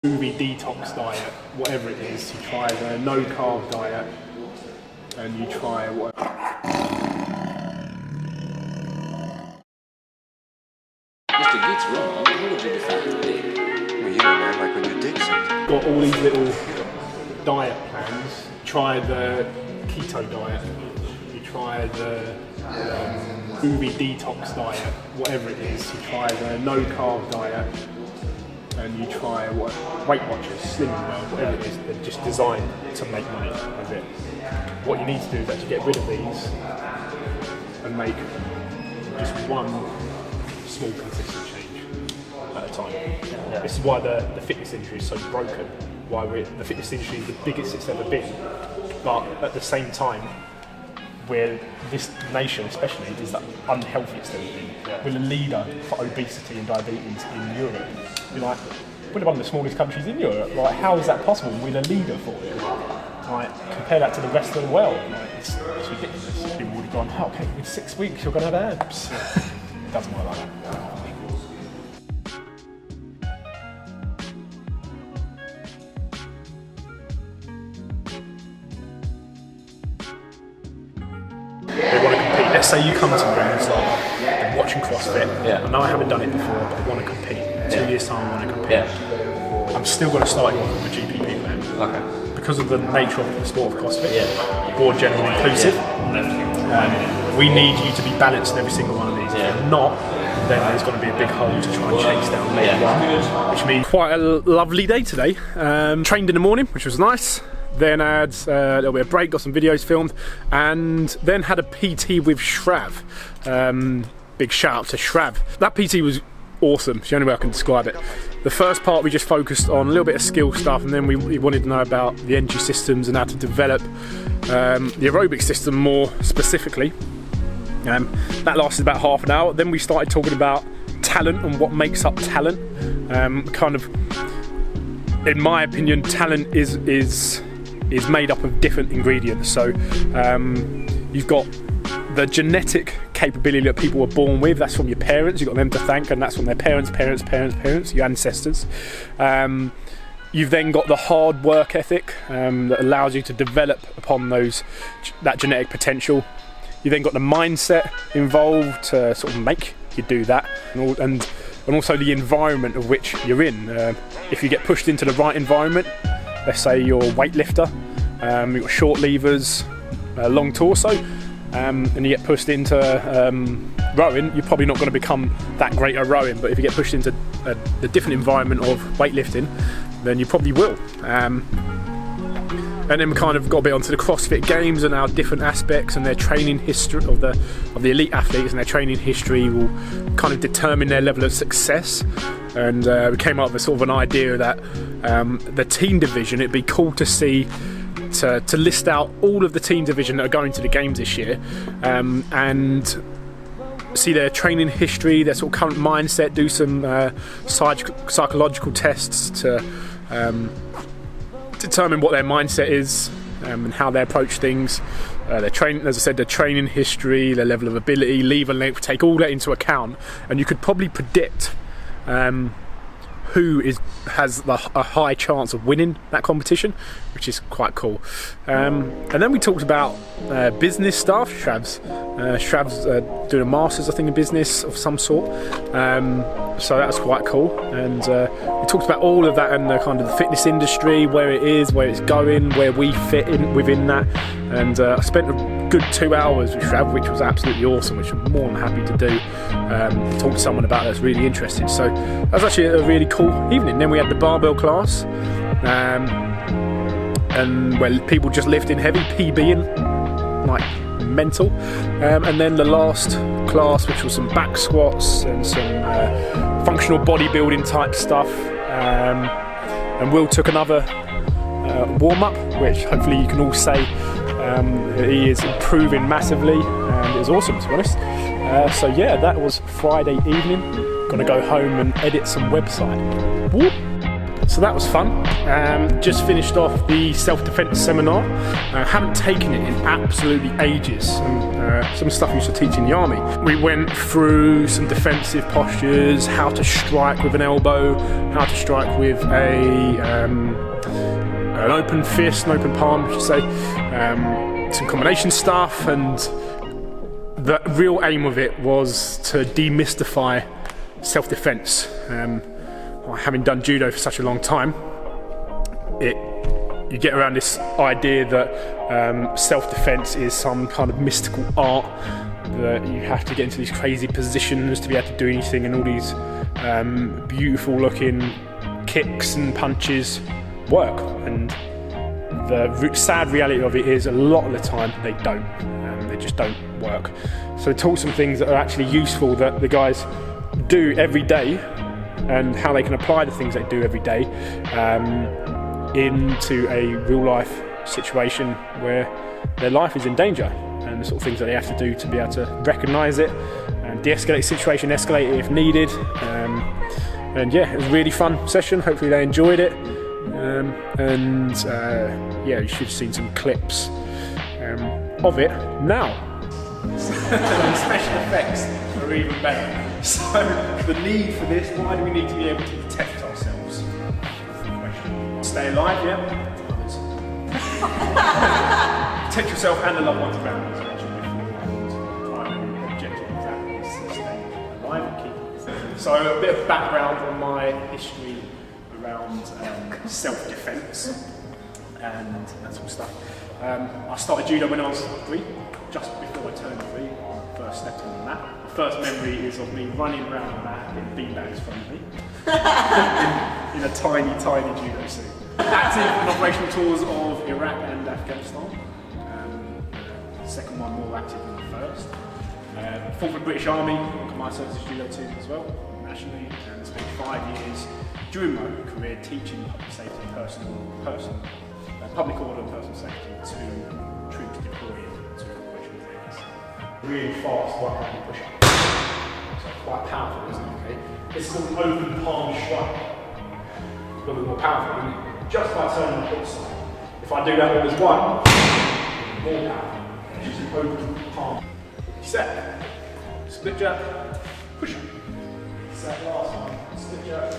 smoothie detox diet, whatever it is. You try the no carb diet, and you try what. Mr. Geeks wrong. What would you define as big? Well, you know, man, like when you dig something. Got all these little diet plans. Try the keto diet. You try the smoothie detox diet, whatever it is. You try the no carb diet. And you try what Weight Watchers, Slim World, whatever it is, they're just designed to make money with it. What you need to do is actually get rid of these and make just one small consistent change at a time. Yeah. This is why the fitness industry is so broken, why the fitness industry is the biggest it's ever been, but at the same time, this nation especially is the unhealthiest it's ever been. Yeah. We're the leader for obesity and diabetes in Europe. We're one of the smallest countries in Europe. Like, how is that possible? We're the leader for it. Like, compare that to the rest of the world. Like, it's ridiculous. People would have gone, "Oh, okay, in 6 weeks you're going to have abs." It doesn't work like that. They want to compete. Let's say you come to me and it's like, I'm watching CrossFit. Yeah. I know I haven't done it before, but I want to compete. 2 years time I want to compete. Yeah. I'm still going to start you off with a GPP plan. Okay. Because of the nature of the sport of CrossFit, board general inclusive. We need you to be balanced in every single one of these. Yeah. If not, then there's going to be a big hole to try and chase down later on. Which means quite a lovely day today. Trained in the morning, which was nice. Then I had a little bit of break, got some videos filmed, and then had a PT with Shrav. Big shout out to Shrav. That PT was awesome, it's the only way I can describe it. The first part we just focused on a little bit of skill stuff, and then we wanted to know about the energy systems and how to develop the aerobic system more specifically. That lasted about half an hour. Then we started talking about talent and what makes up talent. Kind of, in my opinion, talent is made up of different ingredients. So you've got the genetic capability that people were born with. That's from your parents. You've got them to thank, and that's from their parents, your ancestors. You've then got the hard work ethic that allows you to develop upon that genetic potential. You then got the mindset involved to sort of make you do that, and also the environment of which you're in. If you get pushed into the right environment, let's say you're a weightlifter, you've got short levers, long torso, and you get pushed into rowing, you're probably not going to become that great at rowing. But if you get pushed into the different environment of weightlifting, then you probably will. And then we kind of got a bit onto the CrossFit Games and our different aspects and their training history of the elite athletes, and their training history will kind of determine their level of success. And we came up with sort of an idea that the team division, it'd be cool to see to list out all of the team division that are going to the games this year, and see their training history, their sort of current mindset, do some psychological tests to determine what their mindset is and how they approach things. Their training, as I said, their training history, their level of ability, lever length, take all that into account, and you could probably predict who has a high chance of winning that competition, which is quite cool. And then we talked about business stuff. Shrav's doing a master's, I think, in business of some sort. So that was quite cool. And we talked about all of that and the kind of the fitness industry, where it is, where it's going, where we fit in within that. And I spent a good 2 hours with Shrav, which was absolutely awesome, which I'm more than happy to do. Talk to someone about that's really interested. So that was actually a really cool evening. Then we had the barbell class, and where people just lifting heavy, PBing, like mental. And then the last class, which was some back squats and some functional bodybuilding type stuff. And Will took another warm up, which hopefully you can all say he is improving massively, and it was awesome, to be honest. So yeah, that was Friday evening. Gonna go home and edit some website. Whoop. So that was fun. Just finished off the self-defense seminar. Haven't taken it in absolutely ages. Some stuff I used to teach in the army. We went through some defensive postures, how to strike with an elbow, how to strike with an open fist, an open palm, I should say. Some combination stuff, and the real aim of it was to demystify self-defense. Having done judo for such a long time, you get around this idea that self-defense is some kind of mystical art, that you have to get into these crazy positions to be able to do anything, and all these beautiful looking kicks and punches work. And the sad reality of it is a lot of the time they don't. They just don't work. So they taught some things that are actually useful that the guys do every day, and how they can apply the things they do every day into a real life situation where their life is in danger, and the sort of things that they have to do to be able to recognise it and de-escalate the situation, escalate it if needed. And yeah, it was a really fun session. Hopefully they enjoyed it. Yeah, you should have seen some clips of it now. Special effects are even better. So the need for this, why do we need to be able to protect ourselves? Stay alive, yeah? Protect yourself and the loved ones around you. The primary objective of that is to stay alive and keep. So a bit of background on my history around self-defense and that sort of stuff. I started judo when I was 3, just before I turned 3, first stepped on the mat. First memory is of me running around the mat getting beanbags from me in a tiny, tiny judo suit. Active in operational tours of Iraq and Afghanistan. Second one more active than the first. Fought for the British Army, on my services judo team as well, nationally, and spent 5 years during my career teaching public safety, public order and personal safety to troops deployed to operational theatres. Really fast one-handed push-up. So quite powerful, isn't it? Okay? It's called open palm strike. A little bit more powerful, isn't it? Just by turning the foot side. If I do that all as one, more powerful. It's just an open palm. Set. Split jab. Push up. Set last one. Split jab.